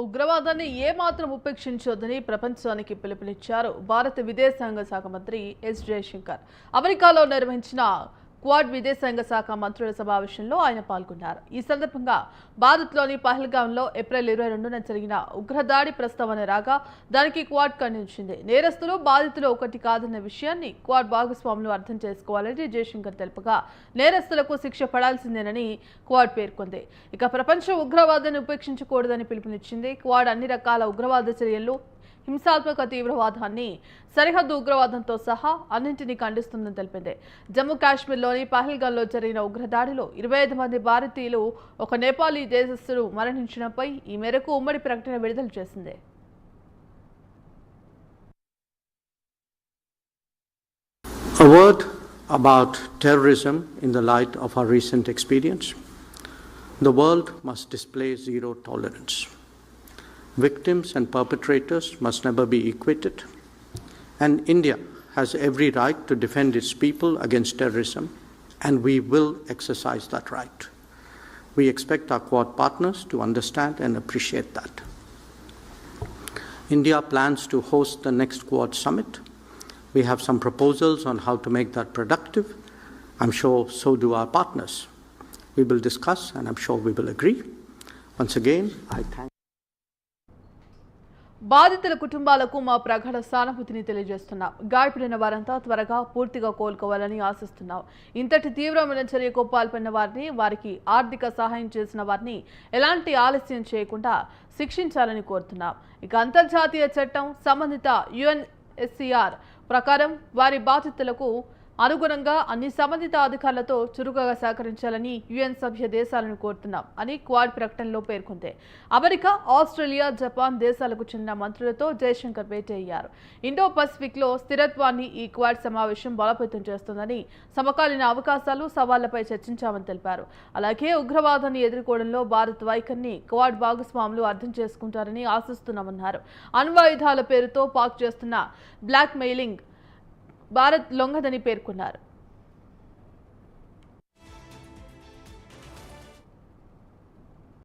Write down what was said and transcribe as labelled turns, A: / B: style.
A: ఉగ్రవాదాన్ని ఏమాత్రం ఉపేక్షించొద్దని ప్రపంచానికి పిలుపునిచ్చారు భారత విదేశాంగ శాఖ మంత్రి ఎస్ జయశంకర్. అమెరికాలో నిర్వహించిన క్వాడ్ విదేశాంగ శాఖ మంత్రుల సమావేశంలో ఆయన పాల్గొన్నారు. ఈ సందర్భంగా భారత్లోని పహల్గాంలో ఏప్రిల్ 22న జరిగిన ఉగ్రదాడి ప్రస్తావన రాగా దానికి క్వాడ్ ఖండించింది. నేరస్తులు బాధితులు ఒకటి కాదన్న విషయాన్ని క్వాడ్ భాగస్వాములు అర్థం చేసుకోవాలని జయశంకర్ తెలుపగా నేరస్తులకు శిక్ష పడాల్సిందేనని క్వాడ్ పేర్కొంది. ఇక ప్రపంచం ఉగ్రవాదాన్ని ఉపేక్షించకూడదని పిలుపునిచ్చింది. క్వాడ్ అన్ని రకాల ఉగ్రవాద చర్యలు, హింసాత్మక తీవ్రవాదాన్ని, సరిహద్దు ఉగ్రవాదంతో సహా అన్నింటినీ ఖండిస్తుందని తెలిపింది. జమ్మూ కాశ్మీర్లోని పహల్గాంలో జరిగిన ఉగ్రదాడిలో 25 మంది భారతీయులు, ఒక నేపాలీ దేశస్థుడు మరణించడంపై ఈ మేరకు ఉమ్మడి ప్రకటన విడుదల చేసింది.
B: A word about terrorism in the light of our recent experience. The world must display zero tolerance. Victims and perpetrators must never be equated, and India has every right to defend its people against terrorism, and we will exercise that right. We expect our Quad partners to understand and appreciate that. India plans to host the next Quad summit. We have some proposals on how to make that productive. I'm sure so do our partners. We will discuss, and I'm sure we will agree. Once again, I thank
A: బాధితుల కుటుంబాలకు మా ప్రగాఢ సానుభూతిని తెలియజేస్తున్నాం. గాయపడిన వారంతా త్వరగా పూర్తిగా కోలుకోవాలని ఆశిస్తున్నాం. ఇంతటి తీవ్రమైన చర్యకు పాల్పడిన వారిని, వారికి ఆర్థిక సహాయం చేసిన వారిని ఎలాంటి ఆలస్యం చేయకుండా శిక్షించాలని కోరుతున్నాం. ఇక అంతర్జాతీయ చట్టం, సంబంధిత UNHCR ప్రకారం వారి బాధితులకు అనుగుణంగా అన్ని సంబంధిత అధికారులతో చురుకుగా సహకరించాలని UN సభ్య దేశాలను కోరుతున్నాం అని క్వాడ్ ప్రకటనలో పేర్కొంది. అమెరికా, ఆస్ట్రేలియా, జపాన్ దేశాలకు చెందిన మంత్రులతో జయశంకర్ భేటీ అయ్యారు. ఇండో పసిఫిక్లో స్థిరత్వాన్ని ఈ క్వాడ్ సమావేశం బలోపేతం చేస్తుందని, సమకాలీన అవకాశాలు, సవాళ్లపై చర్చించామని తెలిపారు. అలాగే ఉగ్రవాదాన్ని ఎదుర్కోవడంలో భారత్ వైఖరిని క్వాడ్ భాగస్వాములు అర్థం చేసుకుంటారని ఆశిస్తున్నామన్నారు. అణ్వాయుధాల పేరుతో పాక్ చేస్తున్న బ్లాక్ మెయిలింగ్ భారత్ లొంగదని పేర్కొన్నారు.